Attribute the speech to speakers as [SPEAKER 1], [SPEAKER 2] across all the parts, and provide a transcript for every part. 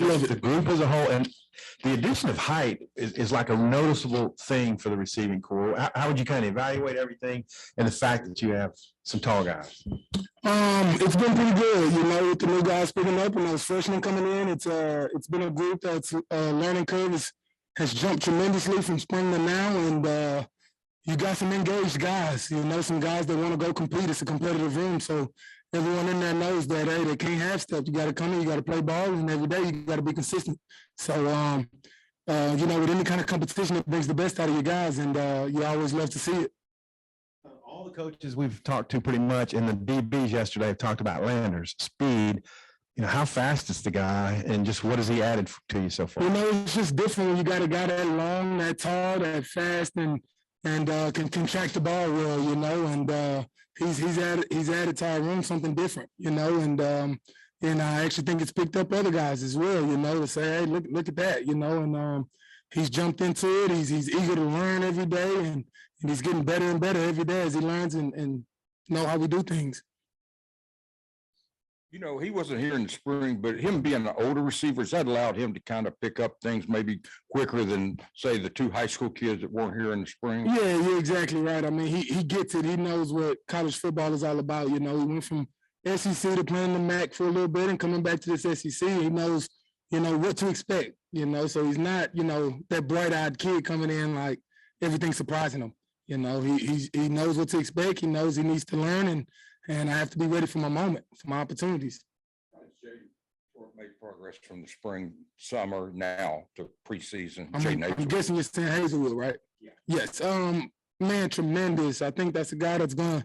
[SPEAKER 1] just the group as a whole, and the addition of height is like a noticeable thing for the receiving core. How would you kind of evaluate everything and the fact that you have some tall guys?
[SPEAKER 2] It's been pretty good, with the new guys picking up and those freshmen coming in. It's been a group that's learning curve has jumped tremendously from spring to now, and you got some engaged guys. Some guys that want to go compete. It's a competitive room, so everyone in there knows that, hey, they can't half step. You got to come in, you got to play ball, and every day you got to be consistent. So, with any kind of competition, it brings the best out of your guys, and you always love to see it.
[SPEAKER 1] All the coaches we've talked to pretty much, and the DBs yesterday have talked about Landers' speed. How fast is the guy, and just what has he added to you so far?
[SPEAKER 2] It's just different when you got a guy that long, that tall, that fast, and can track the ball well, and he's added to our room something different, and I actually think it's picked up other guys as well, to say, hey, look at that, and he's jumped into it. He's eager to learn every day, and he's getting better and better every day as he learns and know how we do things.
[SPEAKER 3] He wasn't here in the spring, but him being an older receiver, that allowed him to kind of pick up things maybe quicker than, say, the two high school kids that weren't here in the spring.
[SPEAKER 2] Yeah, you're exactly right. I mean, he gets it. He knows what college football is all about. He went from SEC to playing the MAC for a little bit and coming back to this SEC. He knows, what to expect, so he's not, that bright-eyed kid coming in like everything's surprising him. He knows what to expect. He knows he needs to learn, and I have to be ready for my moment, for my opportunities.
[SPEAKER 3] Made progress from the spring, summer, now to preseason.
[SPEAKER 2] I'm guessing you're saying Hazelwood, right?
[SPEAKER 3] Yeah.
[SPEAKER 2] Yes. Man, tremendous. I think that's a guy that's going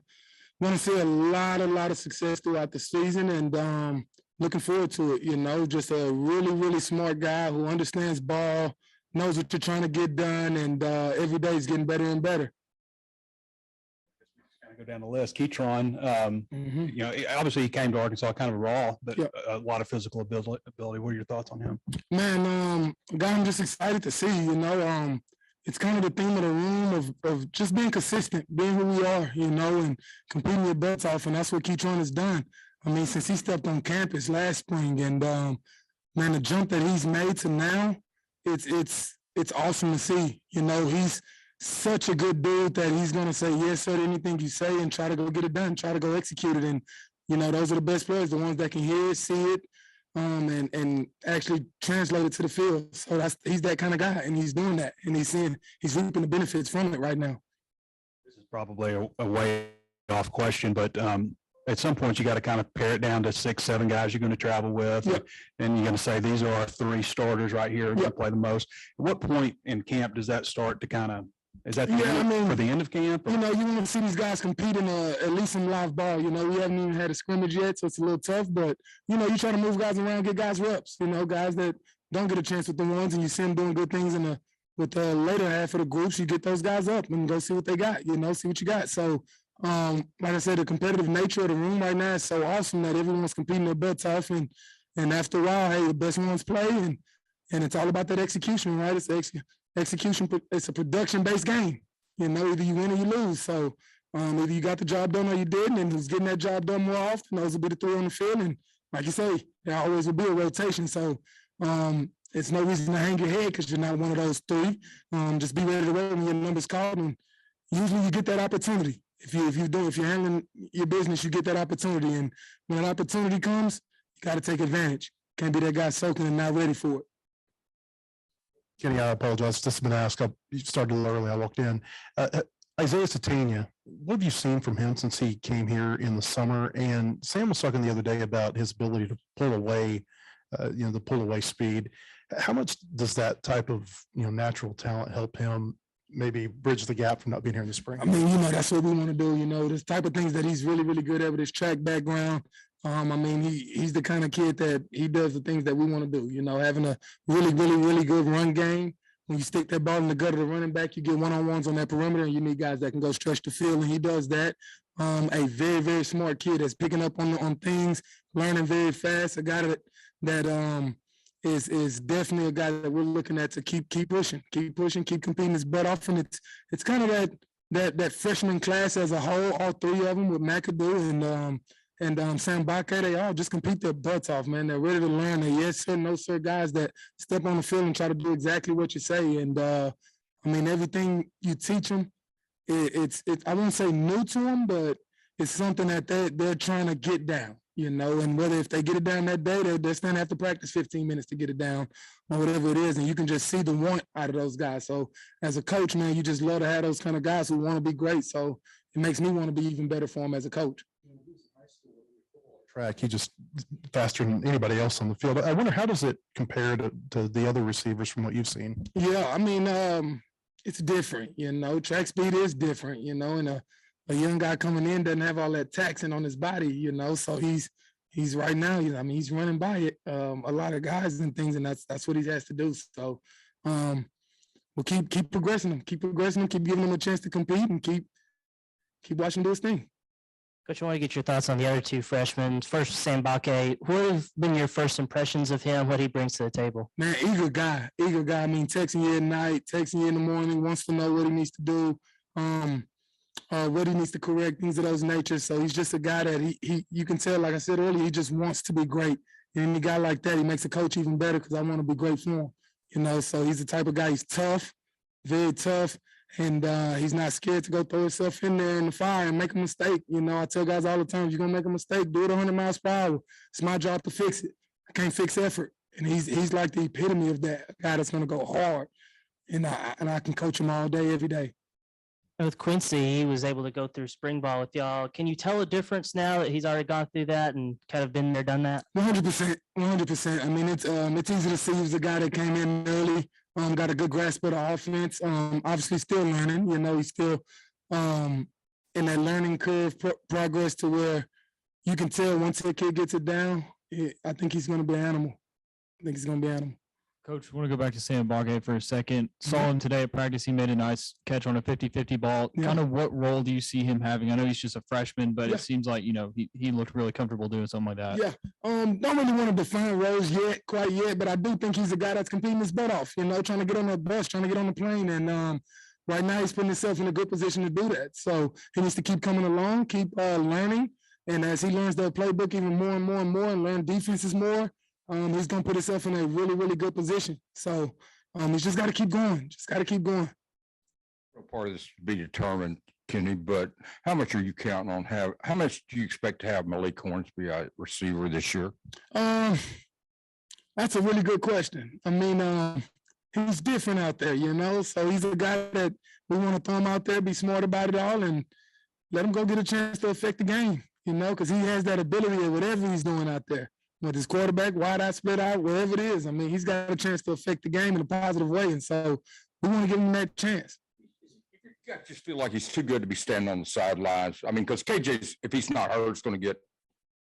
[SPEAKER 2] to see a lot of success throughout the season, and looking forward to it. Just a really, really smart guy who understands ball, knows what you're trying to get done, and every day is getting better and better.
[SPEAKER 4] Go down the list. Keytron, obviously he came to Arkansas kind of raw, but a lot of physical ability. What are your thoughts on him?
[SPEAKER 2] Man, a guy I'm just excited to see. It's kind of the theme of the room of just being consistent, being who we are, and competing your butts off, and that's what Keytron has done. I mean, since he stepped on campus last spring, and man, the jump that he's made to now, it's awesome to see. He's such a good dude that he's going to say yes sir to anything you say and try to go get it done, try to go execute it. And, those are the best players, the ones that can hear it, see it, and actually translate it to the field. So he's that kind of guy, and he's doing that, and he's reaping the benefits from it right now.
[SPEAKER 4] This is probably a way off question, but at some point you got to kind of pare it down to 6-7 guys you're going to travel with, and you're going to say these are our 3 starters right here who play the most. At what point in camp does that start to kind of? Is that for the end of camp? Or?
[SPEAKER 2] You want to see these guys compete in at least some live ball. We haven't even had a scrimmage yet, so it's a little tough. But, you try to move guys around, get guys reps, guys that don't get a chance with the ones, and you see them doing good things with the later half of the groups. You get those guys up and go see what they got, see what you got. So, like I said, the competitive nature of the room right now is so awesome that everyone's competing their butts off. And after a while, hey, the best ones play, and it's all about that execution, right? It's execution. It's a production-based game. Either you win or you lose. So either you got the job done or you didn't, and who's getting that job done more often, those will be the 3 on the field. And like you say, there always will be a rotation. So it's no reason to hang your head because you're not one of those 3. Just be ready to roll when your number's called, and usually you get that opportunity. If you're handling your business, you get that opportunity. And when an opportunity comes, you got to take advantage. Can't be that guy soaking and not ready for it.
[SPEAKER 5] Kenny, I apologize. This has been asked. You started a little early. I walked in. Isaiah Satania, what have you seen from him since he came here in the summer? And Sam was talking the other day about his ability to pull away, the pull away speed. How much does that type of natural talent help him maybe bridge the gap from not being here in the spring?
[SPEAKER 2] I mean, that's what we want to do. This type of things that he's really, really good at with his track background. I mean, he's the kind of kid that he does the things that we want to do, having a really, really, really good run game. When you stick that ball in the gut of the running back, you get one-on-ones on that perimeter, and you need guys that can go stretch the field, and he does that. A very, very smart kid that's picking up on things, learning very fast, a guy that is definitely a guy that we're looking at to keep pushing, keep competing his butt off. And it's kind of that freshman class as a whole, all 3 of them with McAdoo, and and Sam Bakke, they all just compete their butts off, man. They're ready to learn. They're yes sir, no sir guys that step on the field and try to do exactly what you say. And I mean, everything you teach them, it's I won't say new to them, but it's something that they're trying to get down, you know. And whether if they get it down that day, they're still have to practice 15 minutes to get it down or whatever it is. And you can just see the want out of those guys. So as a coach, man, you just love to have those kind of guys who want to be great. So it makes me want to be even better for them as a coach.
[SPEAKER 5] Track, he just faster than anybody else on the field. I wonder, how does it compare to the other receivers from what you've seen?
[SPEAKER 2] Yeah, I mean, it's different, you know. Track speed is different, you know, and a young guy coming in doesn't have all that taxing on his body, you know. So he's right now, I mean, he's running by it a lot of guys and things, and that's what he has to do. So we'll keep progressing him, keep giving him a chance to compete, and keep watching him do his thing.
[SPEAKER 6] Coach, I want to get your thoughts on the other two freshmen. First, Sam Bakke. What have been your first impressions of him, what he brings to the table?
[SPEAKER 2] Man, eager guy. I mean, texting you at night, texting you in the morning, wants to know what he needs to do, what he needs to correct, things of those natures. So he's just a guy that he you can tell, like I said earlier, he just wants to be great. And a guy like that, he makes a coach even better because I want to be great for him. You know, so he's the type of guy, he's tough, very tough. And he's not scared to go throw himself in there in the fire and make a mistake. You know, I tell guys all the time, if you're going to make a mistake, do it 100 miles per hour. It's my job to fix it. I can't fix effort. And he's like the epitome of that, a guy that's going to go hard. And I can coach him all day, every day.
[SPEAKER 6] With Quincy, he was able to go through spring ball with y'all. Can you tell a difference now that he's already gone through that and kind of been there, done that?
[SPEAKER 2] 100%. I mean, it's easy to see he was a guy that came in early, got a good grasp of the offense. Obviously still learning, you know, he's still in that learning curve progress to where you can tell once that kid gets it down, I think he's going to be an animal.
[SPEAKER 7] Coach, I want to go back to Sam Bakke for a second. Saw him today at practice. He made a nice catch on a 50-50 ball.
[SPEAKER 2] Yeah.
[SPEAKER 7] Kind of what role do you see him having? I know he's just a freshman, but
[SPEAKER 2] Yeah.
[SPEAKER 7] it seems like, you know, he looked really comfortable doing something like that.
[SPEAKER 2] Yeah. Don't really want to define roles quite yet, but I do think he's a guy that's competing his butt off, you know, trying to get on that bus, trying to get on the plane. And right now he's putting himself in a good position to do that. So he needs to keep coming along, keep learning. And as he learns the playbook even more and more and more and learn defenses more, he's going to put himself in a really, really good position. So he's just got to keep going.
[SPEAKER 3] Part of this to be determined, Kenny, but how much are you counting on how much do you expect to have Malik Hornsby a receiver this year?
[SPEAKER 2] That's a really good question. I mean, he's different out there, you know, so he's a guy that we want to throw him out there, be smart about it all, and let him go get a chance to affect the game, you know, because he has that ability of whatever he's doing out there. With his quarterback, wide out, split out, wherever it is. I mean, he's got a chance to affect the game in a positive way. And so we want to give him that chance.
[SPEAKER 3] I just feel like he's too good to be standing on the sidelines. I mean, because KJ's, if he's not hurt, is going to get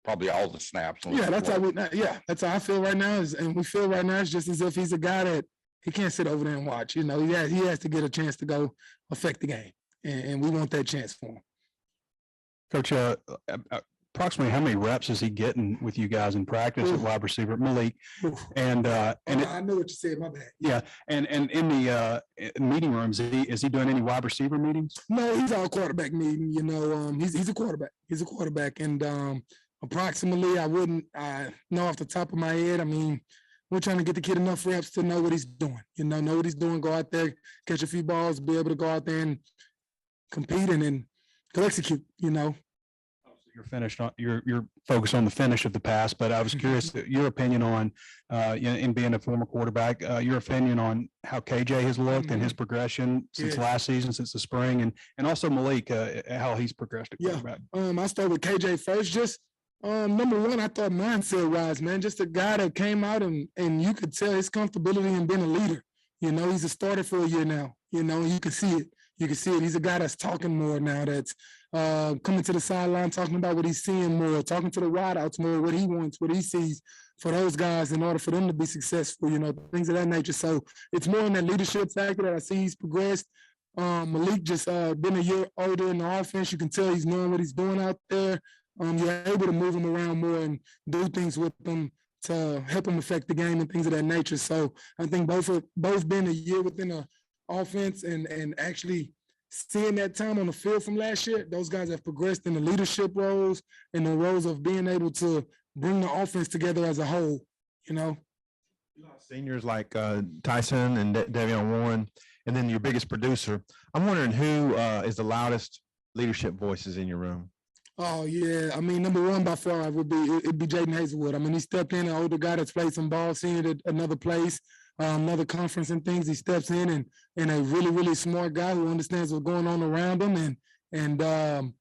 [SPEAKER 3] probably all the snaps.
[SPEAKER 2] That's how I feel right now. And we feel right now it's just as if he's a guy that he can't sit over there and watch. You know, he has to get a chance to go affect the game. And we want that chance for him.
[SPEAKER 4] Coach, approximately how many reps is he getting with you guys in practice at wide receiver, Malik? And
[SPEAKER 2] I know what you said, my bad.
[SPEAKER 4] Yeah, and in the meeting rooms, is he doing any wide receiver meetings?
[SPEAKER 2] No, he's all quarterback meeting. You know, he's a quarterback. And approximately, I know off the top of my head. I mean, we're trying to get the kid enough reps to know what he's doing. You know what he's doing. Go out there, catch a few balls, be able to go out there and compete and then go execute. You know.
[SPEAKER 4] You're finished on you're focused on the finish of the pass, but I was curious your opinion on in being a former quarterback, your opinion on how KJ has looked and his progression since last season, since the spring, and also Malik, how he's progressed at quarterback.
[SPEAKER 2] I start with KJ first. Just number one, I thought mindset wise, man, just a guy that came out and you could tell his comfortability in being a leader. You know, he's a starter for a year now. You know, you can see it. He's a guy that's talking more now, that's coming to the sideline, talking about what he's seeing more, talking to the wideouts more, what he wants, what he sees for those guys in order for them to be successful, you know, things of that nature. So it's more in that leadership factor that I see he's progressed. Malik just been a year older in the offense. You can tell he's knowing what he's doing out there. You're able to move him around more and do things with him to help him affect the game and things of that nature. So I think both been a year within the offense and actually seeing that time on the field from last year, those guys have progressed in the leadership roles and the roles of being able to bring the offense together as a whole, you know?
[SPEAKER 1] Seniors like Tyson and Davion Warren, and then your biggest producer. I'm wondering who is the loudest leadership voices in your room?
[SPEAKER 2] Oh yeah, I mean, number one by far it'd be Jaden Hazelwood. I mean, he stepped in, an older guy that's played some ball, seen it at another place, another conference and things. He steps in and a really, really smart guy who understands what's going on around him, and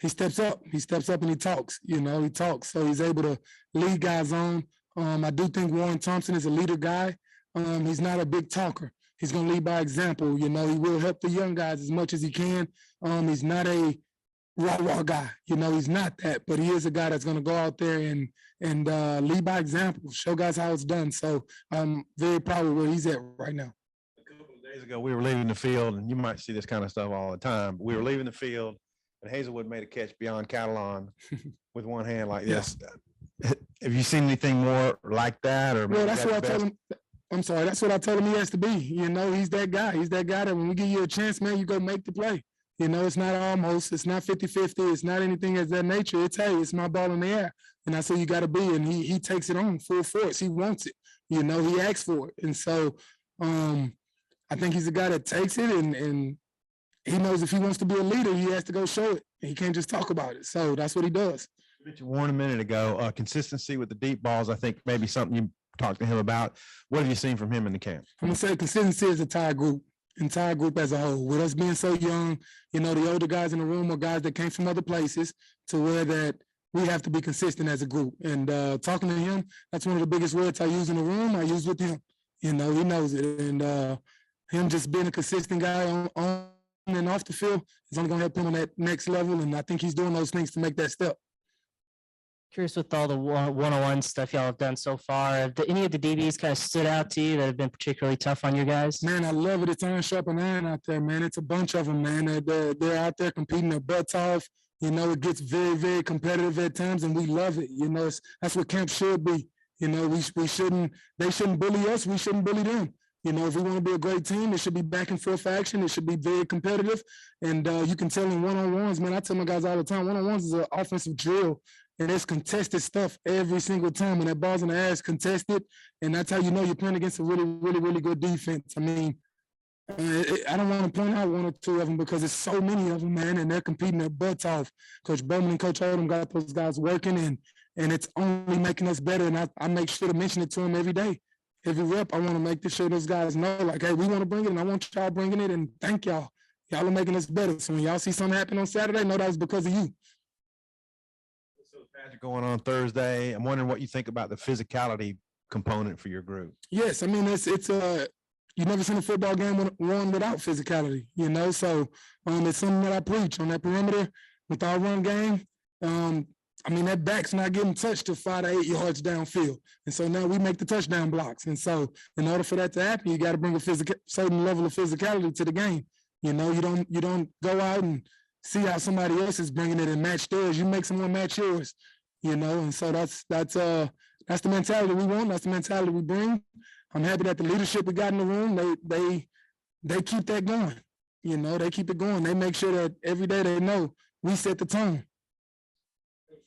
[SPEAKER 2] he steps up. He steps up and he talks. You know, he talks, so he's able to lead guys on. I do think Warren Thompson is a leader guy. He's not a big talker. He's going to lead by example. You know, he will help the young guys as much as he can. He's not a raw guy. You know, he's not that, but he is a guy that's going to go out there and lead by example, show guys how it's done. So I'm very proud of where he's at right now.
[SPEAKER 1] A couple of days ago, we were leaving the field, and you might see this kind of stuff all the time. But we were leaving the field, and Hazelwood made a catch beyond Catalan with one hand like this. Have you seen anything more like that? Or
[SPEAKER 2] well, that's what I told him. I'm sorry, that's what I told him he has to be. You know, he's that guy. He's that guy that when we give you a chance, man, you go make the play. You know, it's not almost, it's not 50-50, it's not anything of that nature. It's, hey, it's my ball in the air. And that's who you got to be. And he takes it on full force. He wants it. You know, he asks for it. And so I think he's a guy that takes it and he knows if he wants to be a leader, he has to go show it. He can't just talk about it. So that's what he does.
[SPEAKER 1] You mentioned Warren a minute ago, consistency with the deep balls, I think maybe something you talked to him about. What have you seen from him in the camp?
[SPEAKER 2] I'm going to say consistency is entire group as a whole. With us being so young, you know, the older guys in the room are guys that came from other places to where that we have to be consistent as a group. And talking to him, that's one of the biggest words I use in the room. I use with him. You know, he knows it. And him just being a consistent guy on and off the field is only going to help him on that next level. And I think he's doing those things to make that step.
[SPEAKER 6] Curious with all the one-on-one stuff y'all have done so far, have any of the DBs kind of stood out to you that have been particularly tough on you guys?
[SPEAKER 2] Man, I love it. It's iron sharp and iron out there, man. It's a bunch of them, man. They're out there competing their butts off. You know, it gets very, very competitive at times, and we love it. You know, that's what camp should be. You know, they shouldn't bully us. We shouldn't bully them. You know, if we want to be a great team, it should be back and forth action. It should be very competitive. And you can tell in one-on-ones, man, I tell my guys all the time, one-on-ones is an offensive drill. And it's contested stuff every single time. And that ball's in the air is contested. And that's how you know you're playing against a really, really, really good defense. I mean, I don't want to point out one or two of them because there's so many of them, man, and they're competing their butts off. Coach Bowman and Coach Odom got those guys working, and it's only making us better. And I make sure to mention it to them every day. Every rep, I want to make sure those guys know, like, hey, we want to bring it, and I want y'all bringing it, and thank y'all. Y'all are making us better. So when y'all see something happen on Saturday, know that was because of you.
[SPEAKER 1] Going on Thursday. I'm wondering what you think about the physicality component for your group.
[SPEAKER 2] Yes, I mean it's you never seen a football game won without physicality, you know. So it's something that I preach on that perimeter with our run game. I mean that back's not getting touched to 5 to 8 yards downfield, and so now we make the touchdown blocks. And so in order for that to happen, you got to bring a certain level of physicality to the game. You know, you don't go out and see how somebody else is bringing it and match theirs. You make someone match yours. You know, and so that's the mentality we want. That's the mentality we bring. I'm happy that the leadership we got in the room, they keep that going. You know, they keep it going. They make sure that every day they know we set the tone.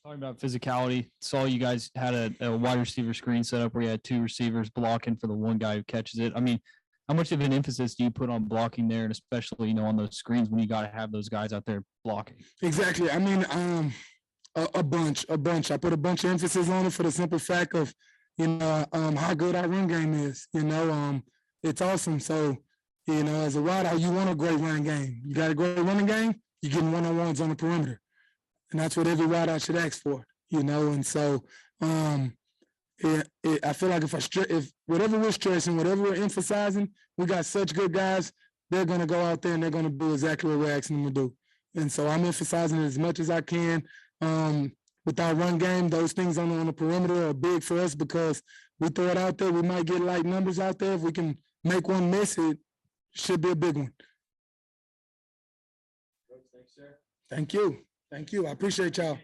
[SPEAKER 7] Talking about physicality, saw you guys had a wide receiver screen set up where you had 2 receivers blocking for the one guy who catches it. I mean, how much of an emphasis do you put on blocking there, and especially, you know, on those screens when you got to have those guys out there blocking?
[SPEAKER 2] Exactly. I mean, a bunch. I put a bunch of emphasis on it for the simple fact of, you know, how good our run game is. You know, it's awesome. So, you know, as a wideout, you want a great run game. You got a great running game, you're getting one-on-ones on the perimeter. And that's what every wideout should ask for, you know. And so I feel like if whatever we're stressing, whatever we're emphasizing, we got such good guys, they're going to go out there and they're going to do exactly what we're asking them to do. And so I'm emphasizing it as much as I can. With our run game, those things on the perimeter are big for us because we throw it out there. We might get light numbers out there. If we can make one miss, it should be a big one. Thanks, sir. Thank you. I appreciate y'all.